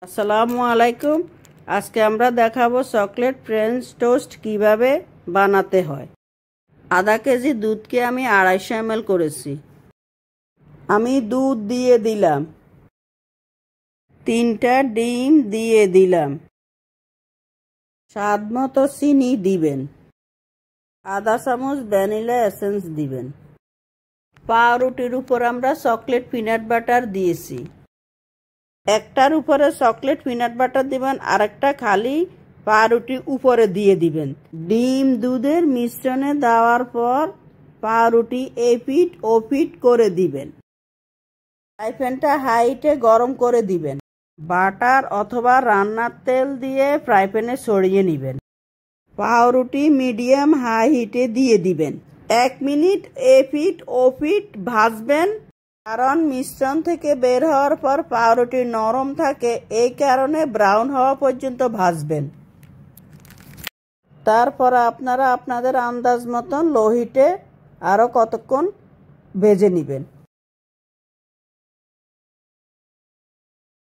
আসসালামু আলাইকুম। আজকে আমরা দেখাবো চকলেট ফ্রেঞ্চ টোস্ট কিভাবে বানাতে হয়। আধা কেজি দুধকে আমি 250 ml করেছি। আমি দুধ দিয়ে দিলাম, 3টা ডিম দিয়ে দিলাম, স্বাদ মতো চিনি দিবেন, আধা চামচ ভ্যানিলা এসেন্স দিবেন। পাউরুটির উপর আমরা চকলেট পিনাট বাটার দিয়েছি। একটার উপরে চকলেট পিনাট বাটার দিবেন, আরেকটা খালি পাউরুটি উপরে দিয়ে দিবেন। ডিম দুধের মিশ্রণে দেওয়ার পর পাউরুটি এপিট ওপিট করে দিবেন। ফ্রাই প্যানটা হাইটে গরম করে দিবেন। বাটার অথবা রান্নার তেল দিয়ে ফ্রাই প্যানে ছড়িয়ে নেবেন। পাউরুটি মিডিয়াম হাই হিটে দিয়ে দিবেন। 1 মিনিট এপিট ওপিট ভাজবেন, কারণ মিশ্রণ থেকে বের হওয়ার পর পাউরুটি নরম থাকে, এই কারণে ব্রাউন হওয়া পর্যন্ত ভাজবেন। তারপর আপনারা আপনাদের আন্দাজ মতন লো হিটে আরও কতক্ষণ ভেজে নেবেন।